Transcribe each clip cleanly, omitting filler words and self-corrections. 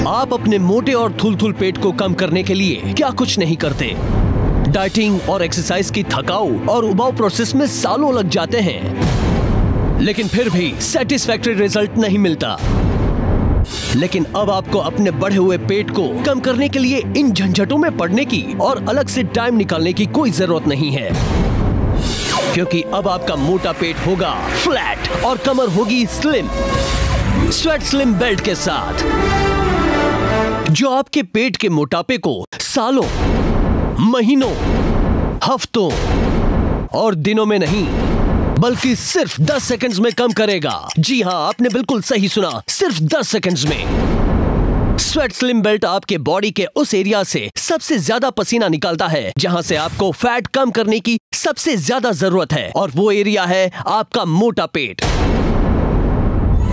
आप अपने मोटे और थुलथुल पेट को कम करने के लिए क्या कुछ नहीं करते। डाइटिंग और एक्सरसाइज की थकाऊ और उबाऊ प्रोसेस में सालों लग जाते हैं, लेकिन फिर भी सेटिस्फैक्टरी रिजल्ट नहीं मिलता। लेकिन अब आपको अपने बढ़े हुए पेट को कम करने के लिए इन झंझटों में पड़ने की और अलग से टाइम निकालने की कोई जरूरत नहीं है, क्योंकि अब आपका मोटा पेट होगा फ्लैट और कमर होगी स्लिम स्वेट स्लिम बेल्ट के साथ, जो आपके पेट के मोटापे को सालों, महीनों, हफ्तों और दिनों में नहीं बल्कि सिर्फ 10 सेकंड्स में कम करेगा। जी हाँ, आपने बिल्कुल सही सुना, सिर्फ 10 सेकंड्स में। स्वेट स्लिम बेल्ट आपके बॉडी के उस एरिया से सबसे ज्यादा पसीना निकालता है जहां से आपको फैट कम करने की सबसे ज्यादा जरूरत है, और वो एरिया है आपका मोटा पेट।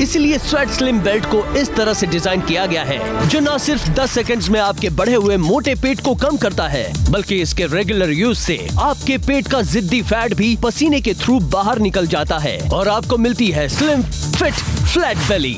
इसलिए स्वेट स्लिम बेल्ट को इस तरह से डिजाइन किया गया है जो न सिर्फ 10 सेकंड्स में आपके बढ़े हुए मोटे पेट को कम करता है, बल्कि इसके रेगुलर यूज से आपके पेट का जिद्दी फैट भी पसीने के थ्रू बाहर निकल जाता है और आपको मिलती है स्लिम फिट फ्लैट बेली।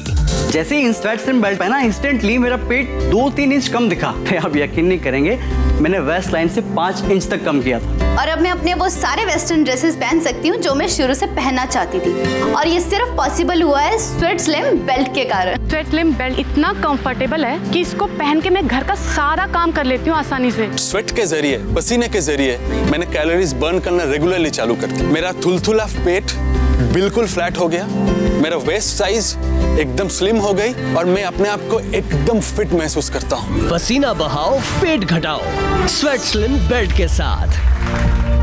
जैसे ही स्वेट स्लिम बेल्ट पहना, इंस्टेंटली मेरा पेट 2-3 इंच कम दिखा। आप यकीन नहीं करेंगे, मैंने वेस्ट लाइन से 5 इंच तक कम किया था। और अब मैं अपने वो सारे वेस्टर्न ड्रेसेस पहन सकती हूँ जो मैं शुरू से पहनना चाहती थी, और ये सिर्फ पॉसिबल हुआ है स्वेट स्लिम बेल्ट के कारण। स्वेट स्लिम बेल्ट इतना कंफर्टेबल है कि इसको पहन के मैं घर का सारा काम कर लेती हूँ आसानी से। स्वेट के जरिए, पसीने के जरिए मैंने कैलोरीज बर्न करना रेगुलरली चालू कर दिया। मेरा थुलथुला पेट बिल्कुल फ्लैट हो गया, मेरा वेस्ट साइज एकदम स्लिम हो गई और मैं अपने आप को एकदम फिट महसूस करता हूँ। पसीना बहाओ, पेट घटाओ स्वेट स्लिम बेल्ट के साथ।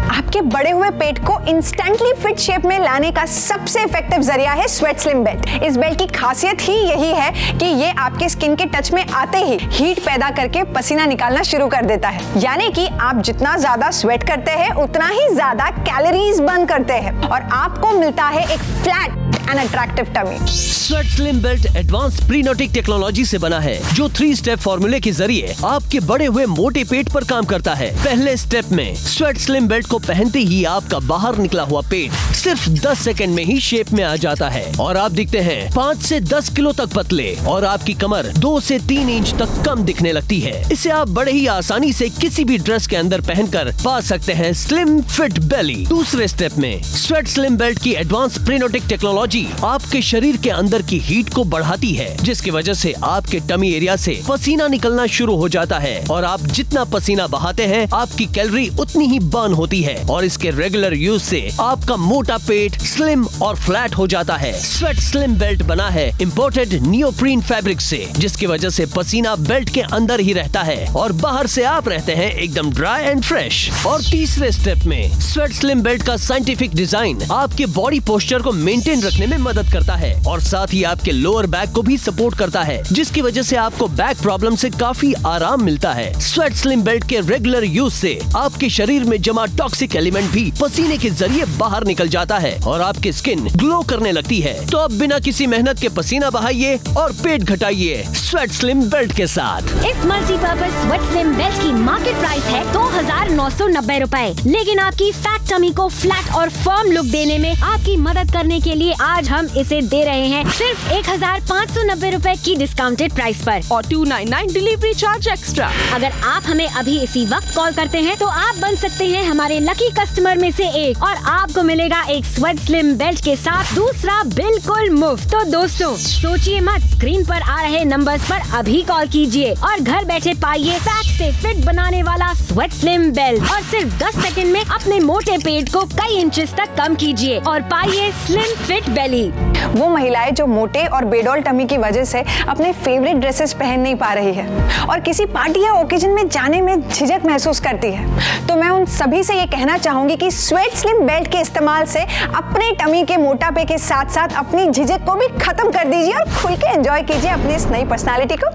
आपके बढ़े हुए पेट को इंस्टेंटली फिट शेप में लाने का सबसे इफेक्टिव जरिया है स्वेट स्लिम बेल्ट। इस बेल्ट की खासियत ही यही है कि ये आपके स्किन के टच में आते ही हीट पैदा करके पसीना निकालना शुरू कर देता है। यानी कि आप जितना ज्यादा स्वेट करते हैं उतना ही ज्यादा कैलोरीज बर्न करते हैं और आपको मिलता है एक flat and attractive tummy. Sweat slim belt advance प्रीनोटिक टेक्नोलॉजी से बना है जो 3 स्टेप फॉर्मूले के जरिए आपके बढ़े हुए मोटे पेट पर काम करता है। पहले स्टेप में स्वेट स्लिम बेल्ट को पहनते ही आपका बाहर निकला हुआ पेट सिर्फ 10 सेकंड में ही शेप में आ जाता है और आप दिखते हैं 5 से 10 किलो तक पतले, और आपकी कमर 2 से 3 इंच तक कम दिखने लगती है। इसे आप बड़े ही आसानी से किसी भी ड्रेस के अंदर पहनकर पा सकते हैं स्लिम फिट बेली। दूसरे स्टेप में स्वेट स्लिम बेल्ट की एडवांस प्रीनोटिक टेक्नोलॉजी आपके शरीर के अंदर की हीट को बढ़ाती है, जिसकी वजह से आपके टमी एरिया से पसीना निकलना शुरू हो जाता है, और आप जितना पसीना बहाते हैं आपकी कैलोरी उतनी ही बर्न होती है, और इसके रेगुलर यूज से आपका मोटा पेट स्लिम और फ्लैट हो जाता है। स्वेट स्लिम बेल्ट बना है इम्पोर्टेड नियोप्रीन फैब्रिक से, जिसकी वजह से पसीना बेल्ट के अंदर ही रहता है और बाहर से आप रहते हैं एकदम ड्राई एंड फ्रेश। और तीसरे स्टेप में स्वेट स्लिम बेल्ट का साइंटिफिक डिजाइन आपके बॉडी पोस्चर को मेंटेन रखने में मदद करता है और साथ ही आपके लोअर बैक को भी सपोर्ट करता है, जिसकी वजह से आपको बैक प्रॉब्लम से काफी आराम मिलता है। स्वेट स्लिम बेल्ट के रेगुलर यूज से आपके शरीर में जमा टॉक्सिक एलिमेंट भी पसीने के जरिए बाहर निकल जाता है और आपकी स्किन ग्लो करने लगती है। तो अब बिना किसी मेहनत के पसीना बहाइए और पेट घटाइए स्वेट स्लिम बेल्ट के साथ। इस मल्टीपर्पज स्वेट स्लिम बेल्ट की मार्केट प्राइस है 2,990 रुपए, लेकिन आपकी फैट टमी को फ्लैट और फर्म लुक देने में आपकी मदद करने के लिए आज हम इसे दे रहे हैं सिर्फ 1,590 रुपए की डिस्काउंटेड प्राइस पर और 299 डिलीवरी चार्ज एक्स्ट्रा। अगर आप हमें अभी इसी वक्त कॉल करते हैं तो आप बन सकते हैं हमारे लकी कस्टमर में से एक, और आपको मिलेगा एक स्वेट स्लिम बेल्ट के साथ दूसरा बिल्कुल मुफ्त। तो दोस्तों सोचिए मत, स्क्रीन पर आ रहे नंबर्स पर अभी कॉल कीजिए और घर बैठे पाइए फैट से फिट बनाने वाला स्वेट स्लिम बेल्ट, और सिर्फ 10 सेकंड में अपने मोटे पेट को कई इंचेस तक कम कीजिए और पाइए स्लिम फिट बेली। वो महिलाएं जो मोटे और बेडॉल टमी की वजह से अपने फेवरेट ड्रेसेस पहन नहीं पा रही है और किसी पार्टी या ओकेजन में जाने में झिझक महसूस करती है, तो मैं उन सभी से ये कहना चाहूंगी कि स्वेट स्लिम बेल्ट के इस्तेमाल से अपने टमी के मोटापे के साथ साथ अपनी झिझक को भी खत्म कर दीजिए और खुल के एंजॉय कीजिए अपनी इस नई पर्सनालिटी को।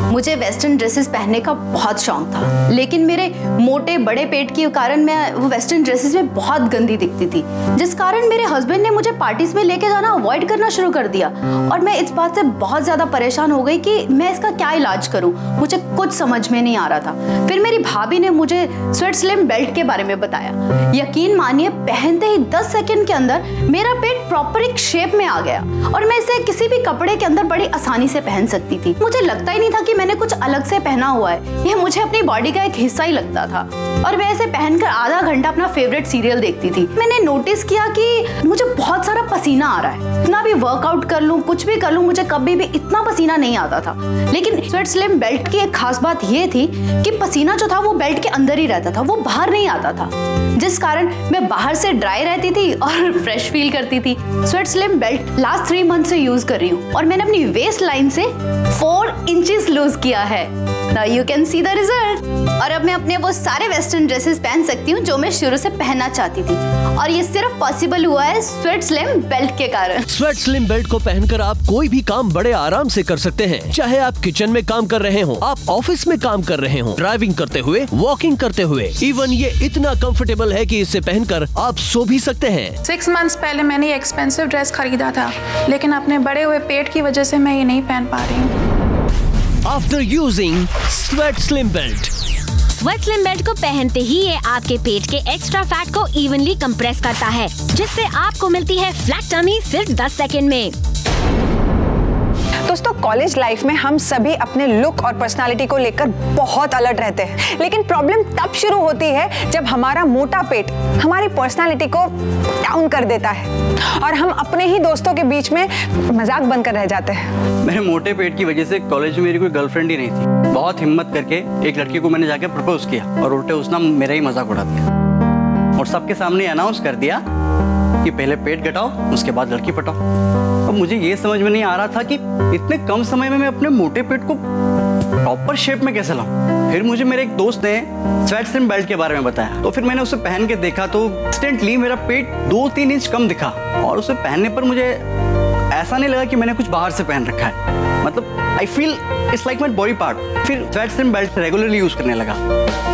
मुझे वेस्टर्न ड्रेसेस पहनने का बहुत शौक था, लेकिन मेरे मोटे बड़े पेट के कारण मैं वो वेस्टर्न ड्रेसेस में बहुत गंदी दिखती थी, जिस कारण मेरे हस्बैंड ने मुझे पार्टीज में लेके जाना अवॉइड करना शुरू कर दिया और मैं इस बात से बहुत ज्यादा परेशान हो गई कि मैं इसका क्या इलाज करूं। मुझे कुछ समझ में नहीं आ रहा था। फिर मेरी भाभी ने मुझे स्वेट स्लिम बेल्ट के बारे में बताया। यकीन मानिए, पहनते ही 10 सेकंड के अंदर मेरा पेट प्रॉपर एक शेप में आ गया और मैं इसे किसी भी कपड़े के अंदर बड़ी आसानी से पहन सकती थी। मुझे लगता ही नहीं था कि मैंने कुछ अलग से पहना हुआ है, ये मुझे अपनी बॉडी का एक हिस्सा ही लगता था और मैं ऐसे पहनकर आधा घंटा अपना फेवरेट सीरियल देखती थी। मैंने नोटिस किया कि मुझे बहुत सारा पसीना आ रहा है। इतना भी वर्कआउट कर लूं, कुछ भी कर लूं, मुझे कभी भी इतना पसीना नहीं आता था। लेकिन स्वेट स्लिम बेल्ट की एक खास बात ये थी कि पसीना जो था वो बेल्ट के अंदर ही रहता था, वो बाहर नहीं आता था, जिस कारण मैं बाहर से ड्राई रहती थी और फ्रेश फील करती थी। Sweat slim belt last 3 month से यूज कर रही हूँ और मैंने अपनी वेस्ट लाइन से 4 इंचेस लूज किया है। Now you can see the result। और अब मैं अपने वो सारे वेस्टर्न ड्रेसेस पहन सकती हूँ जो मैं शुरू से पहनना चाहती थी और ये सिर्फ पॉसिबल हुआ है स्वेट स्लिम बेल्ट के कारण। स्वेट स्लिम बेल्ट को पहनकर आप कोई भी काम बड़े आराम से कर सकते हैं, चाहे आप किचन में काम कर रहे हो, आप ऑफिस में काम कर रहे हो, ड्राइविंग करते हुए, वॉकिंग करते हुए। इवन ये इतना कंफर्टेबल है कि इसे पहनकर आप सो भी सकते हैं। 6 मंथ्स पहले मैंने ये एक्सपेंसिव ड्रेस खरीदा था, लेकिन अपने बड़े हुए पेट की वजह से मैं ये नहीं पहन पा रही हूँ। After using Sweat Slim Belt, sweat slim belt को पहनते ही ये आपके पेट के एक्स्ट्रा फैट को इवनली कंप्रेस करता है, जिससे आपको मिलती है फ्लैट टमी सिर्फ 10 सेकंड में। दोस्तों, कॉलेज लाइफ में हम सभी अपने लुक और पर्सनालिटी को लेकर बहुत अलर्ट रहते हैं, लेकिन प्रॉब्लम तब शुरू होती है जब हमारा मोटा पेट हमारी पर्सनालिटी को डाउन कर देता है और हम अपने ही दोस्तों के बीच में मजाक बनकर रह जाते हैं। मेरे मोटे पेट की वजह से कॉलेज में मेरी कोई गर्लफ्रेंड ही नहीं थी। बहुत हिम्मत करके एक लड़की को मैंने जाके प्रपोज किया और उल्टे उसने मेरा ही मजाक उड़ा दिया और सबके सामने अनाउंस कर दिया कि पहले पेट घटाओ, उसके बाद लड़की पटाओ। अब मुझे ये समझ में नहीं आ रहा था कि इतने कम समय में मैं अपने मोटे पेट को प्रॉपर शेप में कैसे लाऊं। फिर मुझे मेरे एक दोस्त ने स्वेट स्लिम बेल्ट के बारे में बताया, तो फिर मैंने उसे पहन के देखा तो इंस्टेंटली मेरा पेट 2-3 इंच कम दिखा और उसे पहनने पर मुझे ऐसा नहीं लगा कि मैंने कुछ बाहर से पहन रखा है। मतलब I feel it's like my body part. फिर sweat slim belt regularly use करने लगा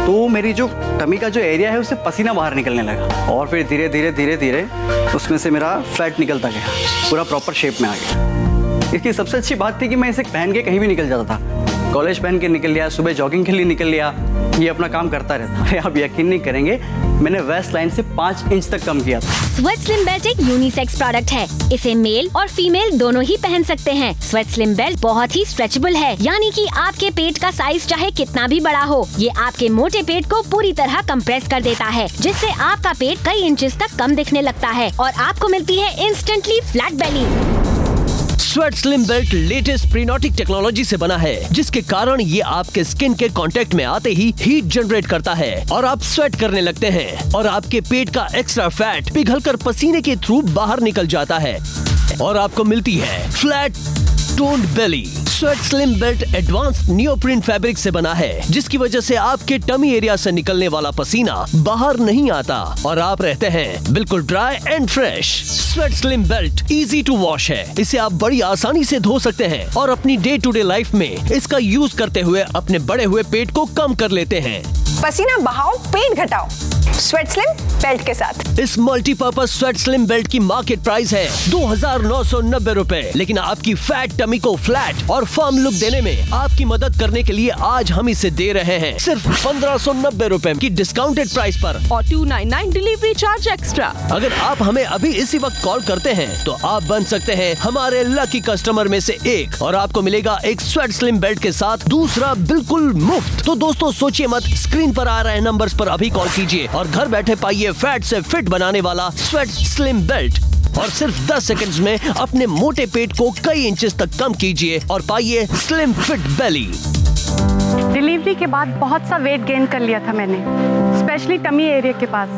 तो मेरी जो टमी का जो एरिया है उससे पसीना बाहर निकलने लगा और फिर धीरे धीरे उसमें से मेरा फैट निकलता गया, पूरा प्रॉपर शेप में आ गया। इसकी सबसे अच्छी बात थी कि मैं इसे पहन के कहीं भी निकल जाता था। कॉलेज पहन के निकल लिया, सुबह जॉगिंग के लिए निकल लिया, ये अपना काम करता रहता है। आप यकीन नहीं करेंगे, मैंने वेस्ट लाइन से 5 इंच तक कम किया था। स्वेट स्लिम बेल्ट एक यूनिसेक्स प्रोडक्ट है, इसे मेल और फीमेल दोनों ही पहन सकते हैं। स्वेट स्लिम बेल्ट बहुत ही स्ट्रेचेबल है, यानी कि आपके पेट का साइज चाहे कितना भी बड़ा हो, ये आपके मोटे पेट को पूरी तरह कंप्रेस कर देता है, जिससे आपका पेट कई इंचेस तक कम दिखने लगता है और आपको मिलती है instantly flat belly. Sweat slim belt latest प्रीनोटिक टेक्नोलॉजी से बना है, जिसके कारण ये आपके स्किन के कांटेक्ट में आते ही हीट जनरेट करता है और आप स्वेट करने लगते हैं और आपके पेट का एक्स्ट्रा फैट पिघलकर पसीने के थ्रू बाहर निकल जाता है और आपको मिलती है flat toned belly. Sweat slim belt advanced neoprene fabric से बना है, जिसकी वजह से आपके टमी एरिया से निकलने वाला पसीना बाहर नहीं आता और आप रहते हैं बिल्कुल dry and fresh. Sweat slim belt easy to wash है, इसे आप बड़ी आसानी से धो सकते हैं और अपनी डे टू डे लाइफ में इसका यूज करते हुए अपने बढ़े हुए पेट को कम कर लेते हैं। पसीना बहाओ, पेट घटाओ स्वेट स्लिम बेल्ट के साथ। इस मल्टीपर्पज स्वेट स्लिम बेल्ट की मार्केट प्राइस है 2,990 रुपए, लेकिन आपकी फैट टमी को फ्लैट और फर्म लुक देने में आपकी मदद करने के लिए आज हम इसे दे रहे हैं सिर्फ 1,590 रुपए की डिस्काउंटेड प्राइस पर और 299 डिलीवरी चार्ज एक्स्ट्रा। अगर आप हमें अभी इसी वक्त कॉल करते हैं तो आप बन सकते हैं हमारे लकी कस्टमर में से एक और आपको मिलेगा एक स्वेट स्लिम बेल्ट के साथ दूसरा बिल्कुल मुफ्त। तो दोस्तों सोचिए मत, स्क्रीन पर आ रहे नंबर्स पर अभी कॉल कीजिए और घर बैठे पाइए फैट से फिट बनाने वाला स्वेट स्लिम बेल्ट और सिर्फ 10 सेकंड्स में अपने मोटे पेट को कई इंचेस तक कम कीजिए और पाइए स्लिम फिट बेली। डिलीवरी के बाद बहुत सा वेट गेन कर लिया था मैंने, स्पेशली टमी एरिया के पास।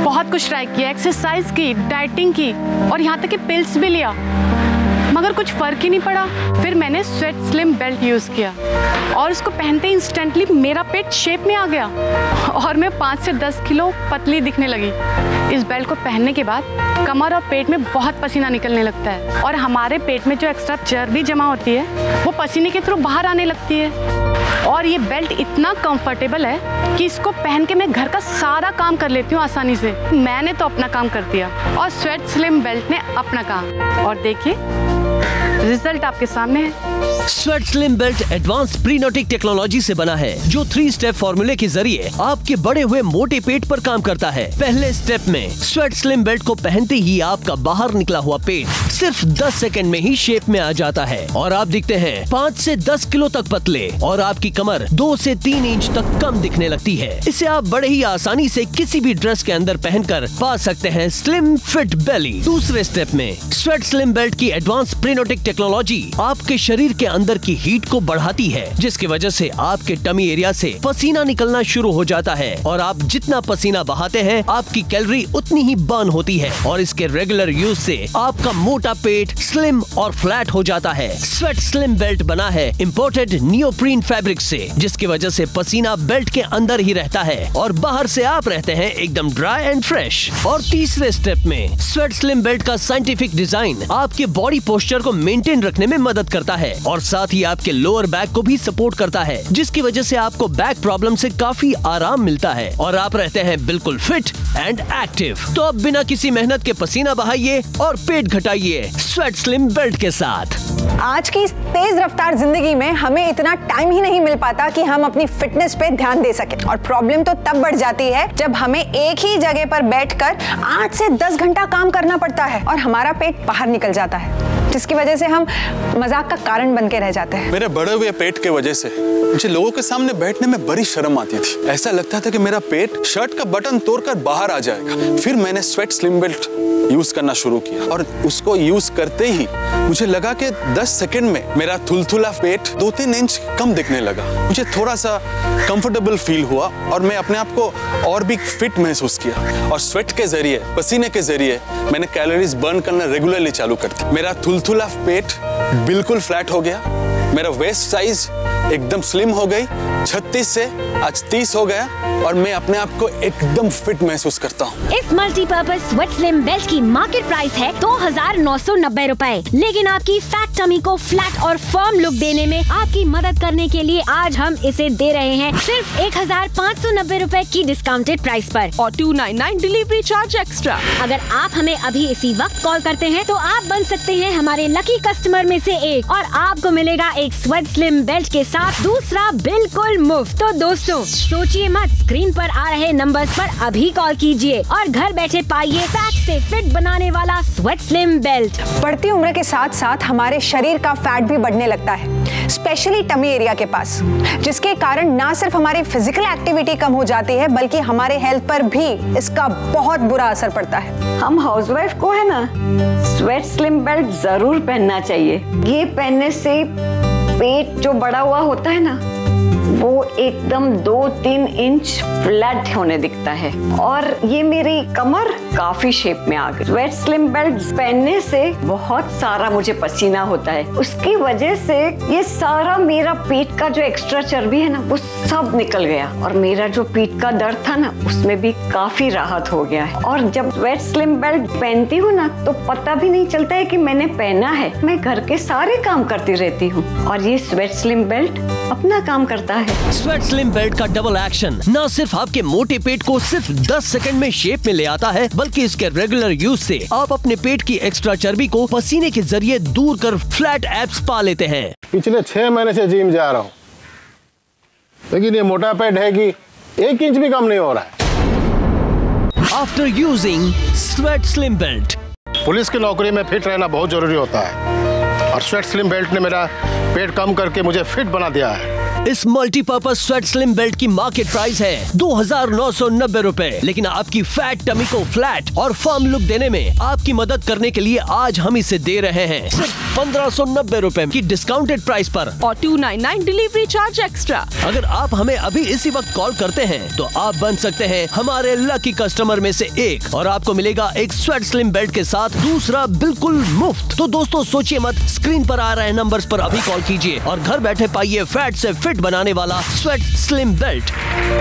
बहुत कुछ ट्राई किया, एक्सरसाइज की, डाइटिंग की और यहाँ तक कि पिल्स भी लिया, मगर कुछ फर्क ही नहीं पड़ा। फिर मैंने स्वेट स्लिम बेल्ट यूज किया और उसको पहनते ही इंस्टेंटली मेरा पेट शेप में आ गया और मैं 5 से 10 किलो पतली दिखने लगी। इस बेल्ट को पहनने के बाद कमर और पेट में बहुत पसीना निकलने लगता है और हमारे पेट में जो एक्स्ट्रा चर्बी जमा होती है वो पसीने के थ्रू बाहर आने लगती है। और ये बेल्ट इतना कंफर्टेबल है कि इसको पहन के मैं घर का सारा काम कर लेती हूँ आसानी से। मैंने तो अपना काम कर दिया और स्वेट स्लिम बेल्ट ने अपना काम। और देखिए रिजल्ट आपके सामने है। स्वेट स्लिम बेल्ट एडवांस प्रीनोटिक टेक्नोलॉजी से बना है, जो 3 स्टेप फॉर्मूले के जरिए आपके बड़े हुए मोटे पेट पर काम करता है। पहले स्टेप में स्वेट स्लिम बेल्ट को पहनते ही आपका बाहर निकला हुआ पेट सिर्फ 10 सेकंड में ही शेप में आ जाता है और आप दिखते हैं 5 से 10 किलो तक पतले और आपकी कमर 2 से 3 इंच तक कम दिखने लगती है। इसे आप बड़े ही आसानी से किसी भी ड्रेस के अंदर पहनकर पा सकते हैं स्लिम फिट बेली। दूसरे स्टेप में स्वेट स्लिम बेल्ट की एडवांस प्रीनोटिक टेक्नोलॉजी आपके शरीर के अंदर की हीट को बढ़ाती है, जिसकी वजह से आपके टमी एरिया से पसीना निकलना शुरू हो जाता है और आप जितना पसीना बहाते हैं आपकी कैलोरी उतनी ही बर्न होती है और इसके रेगुलर यूज से आपका मोटा पेट स्लिम और फ्लैट हो जाता है। स्वेट स्लिम बेल्ट बना है इम्पोर्टेड नियोप्रीन फैब्रिक से, जिसकी वजह से पसीना बेल्ट के अंदर ही रहता है और बाहर से आप रहते हैं एकदम ड्राई एंड फ्रेश। और तीसरे स्टेप में स्वेट स्लिम बेल्ट का साइंटिफिक डिजाइन आपके बॉडी पोस्चर को मेंटेन रखने में मदद करता है और साथ ही आपके लोअर बैक को भी सपोर्ट करता है, जिसकी वजह से आपको बैक प्रॉब्लम से काफी आराम मिलता है और आप रहते हैं बिल्कुल फिट एंड एक्टिव। तो अब बिना किसी मेहनत के पसीना बहाइए और पेट घटाइए स्वेट स्लिम बेल्ट के साथ। आज की इस तेज रफ्तार जिंदगी में हमें इतना टाइम ही नहीं मिल पाता कि हम अपनी फिटनेस पे ध्यान दे सकें और प्रॉब्लम तो तब बढ़ जाती है जब हमें एक ही जगह पर बैठकर 8 से 10 घंटा काम करना पड़ता है और हमारा पेट बाहर निकल जाता है, जिसकी वजह से हम मजाक का कारण बन के रह जाते हैं। मेरे बढ़े हुए पेट के वजह से मुझे लोगों के सामने बैठने में बड़ी शर्म आती थी। ऐसा लगता था कि मेरा पेट शर्ट का बटन तोड़कर बाहर आ जाएगा। फिर मैंने स्वेट स्लिम बेल्ट यूज करना शुरू किया और उसको यूज करते ही मुझे लगा कि 10 सेकंड में मेरा थुलथुला पेट 2-3 इंच कम दिखने लगा। मुझे थोड़ा सा कंफर्टेबल फील हुआ और मैं अपने आप को और भी फिट महसूस किया और स्वेट के जरिए, पसीने के जरिए मैंने कैलोरीज बर्न करना रेगुलरली चालू कर दी। मेरा थुलथुला पेट बिल्कुल फ्लैट हो गया, मेरा वेस्ट साइज एकदम स्लिम हो गई, 36 से आज 30 हो गया और मैं अपने आप को एकदम फिट महसूस करता हूँ। इस मल्टीपर्पज स्वेट स्लिम बेल्ट की मार्केट प्राइस है 2,990 रुपए, लेकिन आपकी फैट टमी को फ्लैट और फर्म लुक देने में आपकी मदद करने के लिए आज हम इसे दे रहे हैं सिर्फ 1,590 रुपए की डिस्काउंटेड प्राइस पर और 299 डिलीवरी चार्ज एक्स्ट्रा। अगर आप हमें अभी इसी वक्त कॉल करते हैं तो आप बन सकते हैं हमारे लकी कस्टमर में से एक और आपको मिलेगा एक स्वेट स्लिम बेल्ट के साथ दूसरा बिल्कुल मुफ्त। तो दोस्तों सोचिए मत, स्क्रीन पर आ रहे नंबर्स पर अभी कॉल कीजिए और घर बैठे पाइए फैट से फिट बनाने वाला स्वेट स्लिम बेल्ट। बढ़ती उम्र के साथ साथ हमारे शरीर का फैट भी बढ़ने लगता है, स्पेशली टमी एरिया के पास, जिसके कारण ना सिर्फ हमारी फिजिकल एक्टिविटी कम हो जाती है बल्कि हमारे हेल्थ पर भी इसका बहुत बुरा असर पड़ता है। हम हाउसवाइफ को है ना स्वेट स्लिम बेल्ट जरूर पहनना चाहिए। ये पहनने से पेट जो बड़ा हुआ होता है ना वो एकदम 2-3 इंच फ्लैट होने दिखता है और ये मेरी कमर काफी शेप में आ गई। स्वेट स्लिम बेल्ट पहनने से बहुत सारा मुझे पसीना होता है, उसकी वजह से ये सारा मेरा पेट का जो एक्स्ट्रा चर्बी है ना वो सब निकल गया और मेरा जो पेट का दर्द था ना उसमें भी काफी राहत हो गया है। और जब स्वेट स्लिम बेल्ट पहनती हूँ ना तो पता भी नहीं चलता है कि मैंने पहना है, मैं घर के सारे काम करती रहती हूँ और ये स्वेट स्लिम बेल्ट अपना काम करता है। स्वेट स्लिम बेल्ट का डबल एक्शन न सिर्फ आपके मोटे पेट को सिर्फ 10 सेकंड में शेप में ले आता है, बल्कि इसके रेगुलर यूज से आप अपने पेट की एक्स्ट्रा चर्बी को पसीने के जरिए दूर कर फ्लैट एब्स पा लेते हैं। पिछले 6 महीने से जिम जा रहा हूँ, लेकिन ये मोटा पेट है कि 1 इंच भी कम नहीं हो रहा है। After using sweat slim belt, police की नौकरी में फिट रहना बहुत जरूरी होता है और स्वेट स्लिम बेल्ट ने मेरा पेट कम करके मुझे फिट बना दिया है। इस मल्टीपर्पज स्वेट स्लिम बेल्ट की मार्केट प्राइस है 2,990 रुपए, लेकिन आपकी फैट टमी को फ्लैट और फर्म लुक देने में आपकी मदद करने के लिए आज हम इसे दे रहे हैं सिर्फ 1,590 रुपए की डिस्काउंटेड प्राइस पर और 299 डिलीवरी चार्ज एक्स्ट्रा। अगर आप हमें अभी इसी वक्त कॉल करते हैं तो आप बन सकते हैं हमारे लकी कस्टमर में से एक और आपको मिलेगा एक स्वेट स्लिम बेल्ट के साथ दूसरा बिल्कुल मुफ्त। तो दोस्तों सोचिए मत, स्क्रीन पर आ रहे नंबर्स पर अभी कॉल कीजिए और घर बैठे पाइए फैट से फिट फिट बनाने वाला स्वेट स्लिम बेल्ट।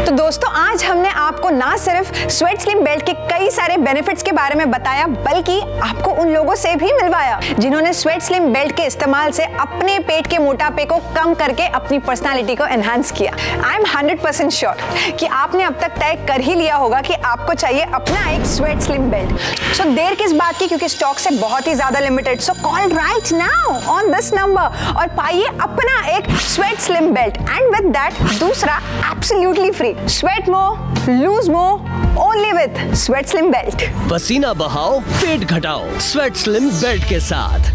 तो दोस्तों आज हमने आपको ना सिर्फ स्वेट स्लिम बेल्ट के कई सारे बेनिफिट्स के बारे में बताया, बल्कि आपको उन लोगों से भी मिलवाया जिन्होंने स्वेट स्लिम बेल्ट के इस्तेमाल से अपने पेट के मोटापे को कम करके अपनी पर्सनालिटी को एनहांस किया। आई एम 100% श्योर कि आपने अब तक तय कर ही लिया होगा कि आपको चाहिए अपना एक स्वेट स्लिम बेल्ट। सो देर किस बात की, क्योंकि स्टॉक से बहुत ही ज्यादा limited. So call right now on this number और पाइए अपना एक sweat slim belt and with that दूसरा absolutely free. Sweat more, lose more, only with sweat slim belt. पसीना बहाओ, पेट घटाओ स्वेट स्लिम बेल्ट के साथ।